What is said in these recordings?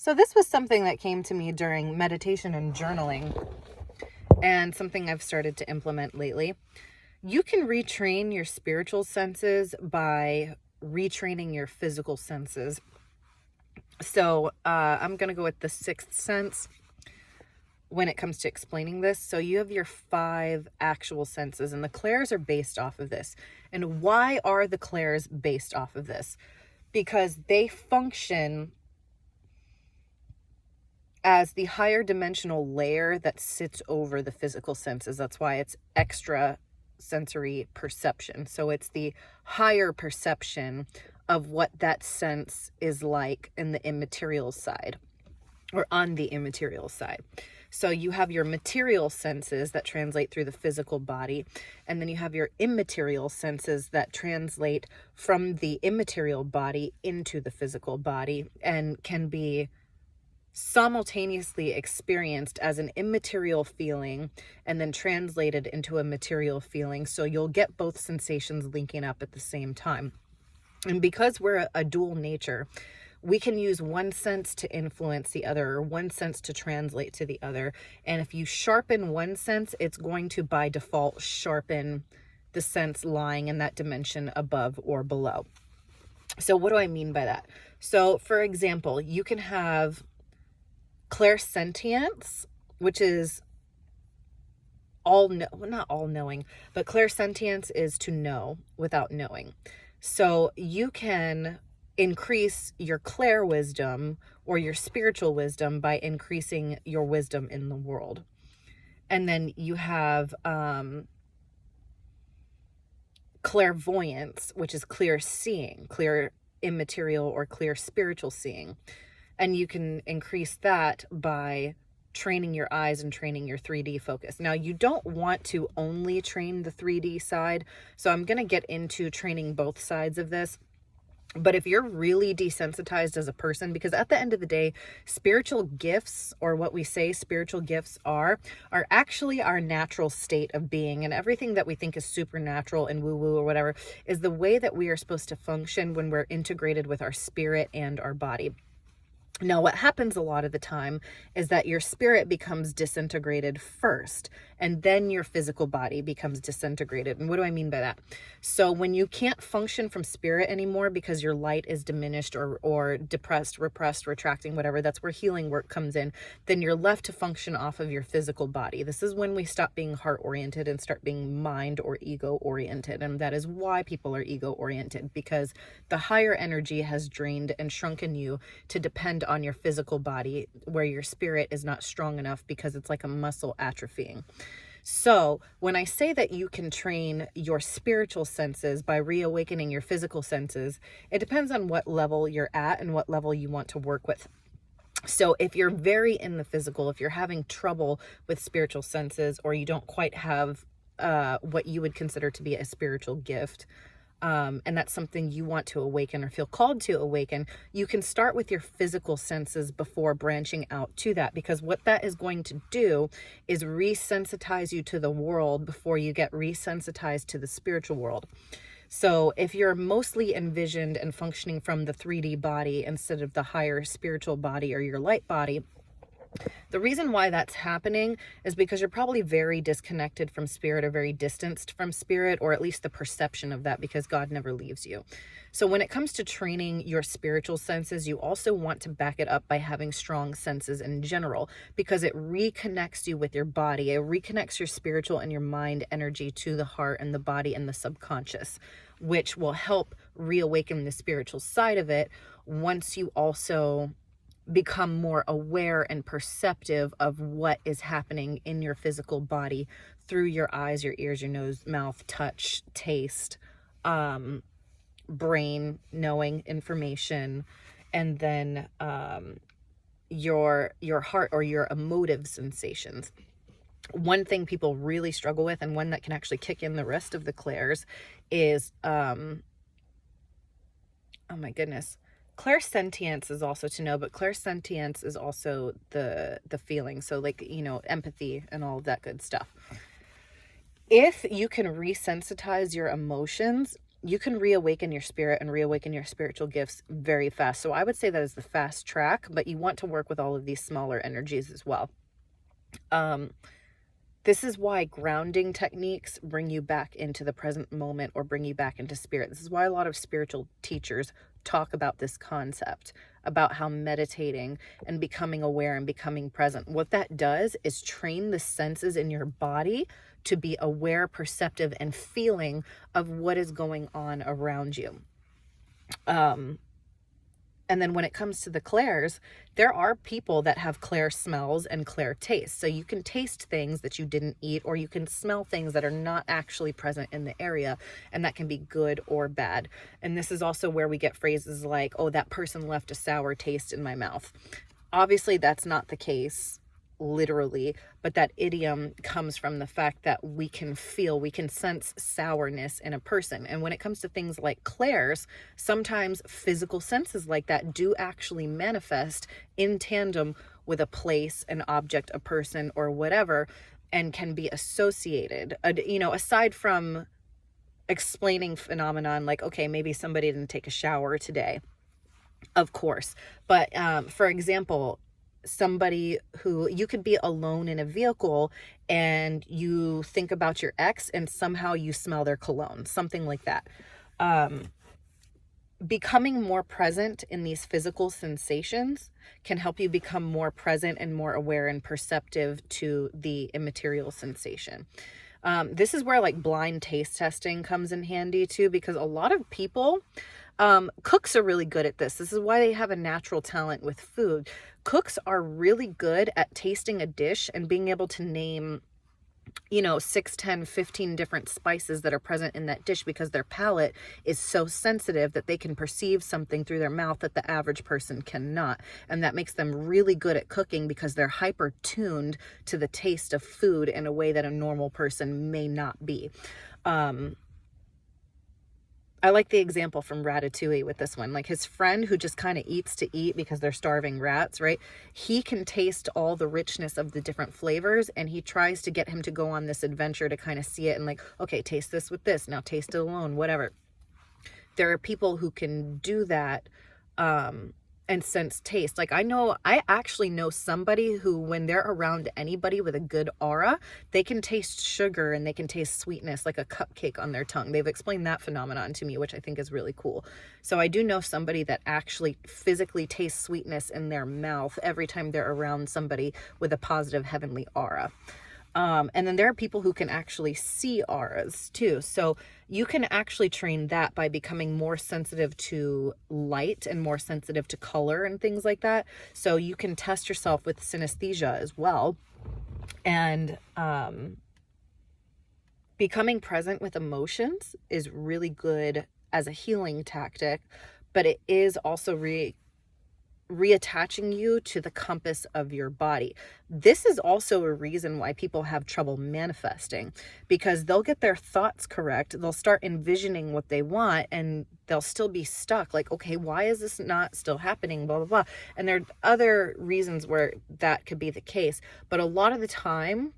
So this was something that came to me during meditation and journaling, and something I've started to implement lately. You can retrain your spiritual senses by retraining your physical senses. So I'm going to go with the sixth sense when it comes to explaining this. So you have your 5 actual senses, and the clairs are based off of this. And why are the clairs based off of this? Because they function as the higher dimensional layer that sits over the physical senses. That's why it's extra sensory perception. So it's the higher perception of what that sense is like in the immaterial side, or on the immaterial side. So you have your material senses that translate through the physical body, and then you have your immaterial senses that translate from the immaterial body into the physical body and can be simultaneously experienced as an immaterial feeling and then translated into a material feeling. So you'll get both sensations linking up at the same time. And because we're a dual nature, we can use one sense to influence the other, or one sense to translate to the other. And if you sharpen one sense, it's going to by default sharpen the sense lying in that dimension above or below. So what do I mean by that? So for example, you can have Clairsentience, which is not all knowing, but Clairsentience is to know without knowing. So you can increase your Clair wisdom or your spiritual wisdom by increasing your wisdom in the world. And then you have Clairvoyance, which is clear seeing, clear immaterial or clear spiritual seeing. And you can increase that by training your eyes and training your 3D focus. Now, you don't want to only train the 3D side, so I'm going to get into training both sides of this. But if you're really desensitized as a person, because at the end of the day, spiritual gifts, or what we say spiritual gifts are actually our natural state of being. And everything that we think is supernatural and woo-woo or whatever is the way that we are supposed to function when we're integrated with our spirit and our body. Now, what happens a lot of the time is that your spirit becomes disintegrated first, and then your physical body becomes disintegrated. And what do I mean by that? So when you can't function from spirit anymore because your light is diminished or depressed, repressed, retracting, whatever, that's where healing work comes in, then you're left to function off of your physical body. This is when we stop being heart-oriented and start being mind or ego-oriented. And that is why people are ego-oriented, because the higher energy has drained and shrunken you to depend on your physical body, where your spirit is not strong enough because it's like a muscle atrophying. So when I say that you can train your spiritual senses by reawakening your physical senses, it depends on what level you're at and what level you want to work with. So if you're very in the physical, if you're having trouble with spiritual senses, or you don't quite have what you would consider to be a spiritual gift, and that's something you want to awaken or feel called to awaken, you can start with your physical senses before branching out to that, because what that is going to do is resensitize you to the world before you get resensitized to the spiritual world. So if you're mostly envisioned and functioning from the 3D body instead of the higher spiritual body or your light body, the reason why that's happening is because you're probably very disconnected from spirit, or very distanced from spirit, or at least the perception of that, because God never leaves you. So when it comes to training your spiritual senses, you also want to back it up by having strong senses in general, because it reconnects you with your body. It reconnects your spiritual and your mind energy to the heart and the body and the subconscious, which will help reawaken the spiritual side of it once you also become more aware and perceptive of what is happening in your physical body through your eyes, your ears, your nose, mouth, touch, taste, brain, knowing information, and then your heart or your emotive sensations. One thing people really struggle with, and one that can actually kick in the rest of the clairs, is oh my goodness, Clairsentience is also to know, but Clairsentience is also the feeling. So like, empathy and all of that good stuff. If you can resensitize your emotions, you can reawaken your spirit and reawaken your spiritual gifts very fast. So I would say that is the fast track, but you want to work with all of these smaller energies as well. This is why grounding techniques bring you back into the present moment or bring you back into spirit. This is why a lot of spiritual teachers talk about this concept, about how meditating and becoming aware and becoming present, what that does is train the senses in your body to be aware, perceptive, and feeling of what is going on around you. And then when it comes to the clairs, there are people that have clair smells and clair tastes. So you can taste things that you didn't eat, or you can smell things that are not actually present in the area, and that can be good or bad. And this is also where we get phrases like, oh, that person left a sour taste in my mouth. Obviously, that's not the case literally, but that idiom comes from the fact that we can sense sourness in a person. And when it comes to things like clairs, sometimes physical senses like that do actually manifest in tandem with a place, an object, a person, or whatever, and can be associated, aside from explaining phenomenon like, okay, maybe somebody didn't take a shower today, of course. But for example, somebody who you could be alone in a vehicle and you think about your ex and somehow you smell their cologne, something like that. Becoming more present in these physical sensations can help you become more present and more aware and perceptive to the immaterial sensation. This is where like blind taste testing comes in handy too, because a lot of people, cooks are really good at this. This is why they have a natural talent with food. Cooks are really good at tasting a dish and being able to name, 6, 10, 15 different spices that are present in that dish, because their palate is so sensitive that they can perceive something through their mouth that the average person cannot. And that makes them really good at cooking because they're hyper tuned to the taste of food in a way that a normal person may not be. I like the example from Ratatouille with this one. Like his friend who just kind of eats to eat because they're starving rats, right? He can taste all the richness of the different flavors, and he tries to get him to go on this adventure to kind of see it and like, okay, taste this with this, now taste it alone, whatever. There are people who can do that and sense taste. Like I actually know somebody who, when they're around anybody with a good aura, they can taste sugar and they can taste sweetness like a cupcake on their tongue. They've explained that phenomenon to me, which I think is really cool. So I do know somebody that actually physically tastes sweetness in their mouth every time they're around somebody with a positive heavenly aura. And then there are people who can actually see auras too. So you can actually train that by becoming more sensitive to light and more sensitive to color and things like that. So you can test yourself with synesthesia as well. And becoming present with emotions is really good as a healing tactic, but it is also reattaching you to the compass of your body. This is also a reason why people have trouble manifesting, because they'll get their thoughts correct, they'll start envisioning what they want, and they'll still be stuck like, okay, why is this not still happening, blah blah blah. And there are other reasons where that could be the case, but a lot of the time,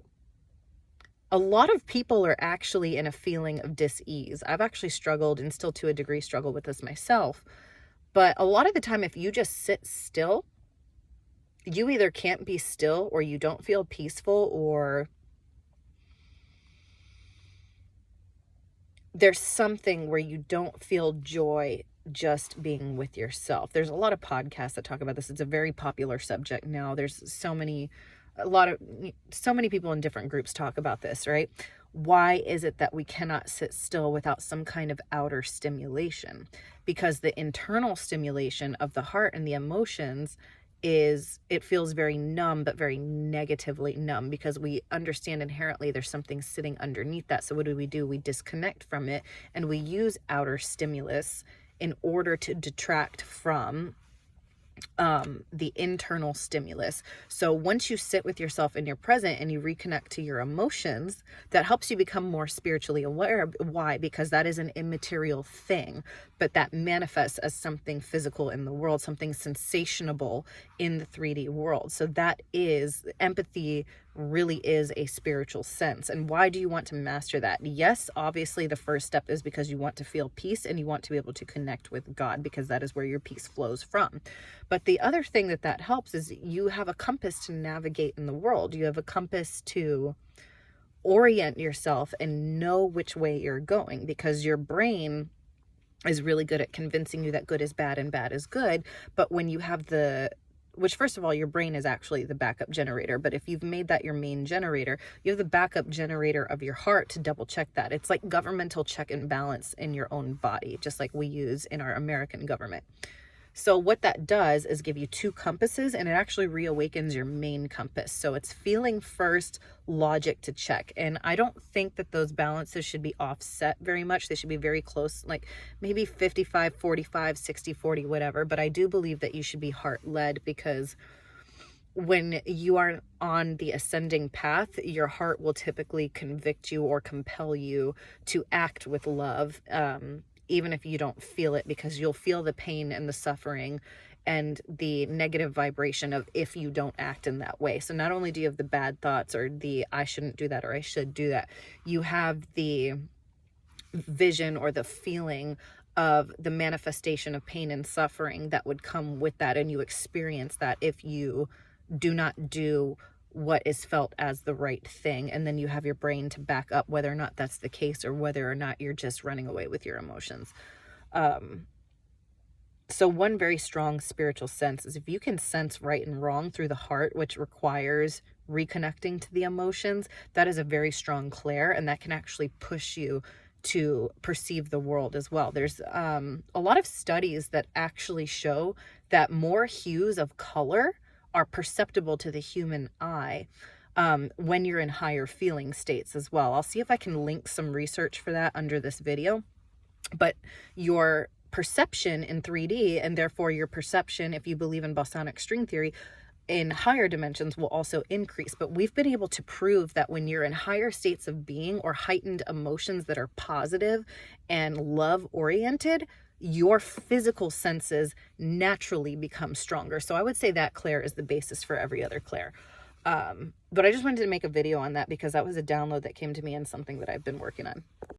a lot of people are actually in a feeling of dis-ease. I've actually struggled, and still to a degree struggle with this myself. But a lot of the time, if you just sit still, you either can't be still, or you don't feel peaceful, or there's something where you don't feel joy just being with yourself. There's a lot of podcasts that talk about this. It's a very popular subject now. There's so many people in different groups talk about this, right? Why is it that we cannot sit still without some kind of outer stimulation? Because the internal stimulation of the heart and the emotions it feels very numb, but very negatively numb, because we understand inherently there's something sitting underneath that. So what do? We disconnect from it, and we use outer stimulus in order to detract from the internal stimulus. So once you sit with yourself in your present and you reconnect to your emotions, that helps you become more spiritually aware. Why? Because that is an immaterial thing, but that manifests as something physical in the world, something sensationable in the 3D world. So that is empathy, really is a spiritual sense. And why do you want to master that? Yes, obviously the first step is because you want to feel peace and you want to be able to connect with God, because that is where your peace flows from. But the other thing that helps is you have a compass to navigate in the world. You have a compass to orient yourself and know which way you're going, because your brain is really good at convincing you that good is bad and bad is good. But when you have which, first of all, your brain is actually the backup generator. But if you've made that your main generator, you have the backup generator of your heart to double check that. It's like governmental check and balance in your own body, just like we use in our American government. So what that does is give you two compasses, and it actually reawakens your main compass. So it's feeling first, logic to check. And I don't think that those balances should be offset very much. They should be very close, like maybe 55, 45, 60, 40, whatever. But I do believe that you should be heart-led, because when you are on the ascending path, your heart will typically convict you or compel you to act with love, even if you don't feel it, because you'll feel the pain and the suffering and the negative vibration of if you don't act in that way. So not only do you have the bad thoughts or the I shouldn't do that or I should do that, you have the vision or the feeling of the manifestation of pain and suffering that would come with that, and you experience that if you do not do what is felt as the right thing. And then you have your brain to back up whether or not that's the case, or whether or not you're just running away with your emotions. So one very strong spiritual sense is if you can sense right and wrong through the heart, which requires reconnecting to the emotions, that is a very strong Clair, and that can actually push you to perceive the world as well. There's a lot of studies that actually show that more hues of color are perceptible to the human eye when you're in higher feeling states as well. I'll see if I can link some research for that under this video. But your perception in 3D, and therefore your perception, if you believe in bosonic string theory, in higher dimensions will also increase. But we've been able to prove that when you're in higher states of being or heightened emotions that are positive and love oriented, your physical senses naturally become stronger. So I would say that Clair is the basis for every other Clair. But I just wanted to make a video on that because that was a download that came to me and something that I've been working on.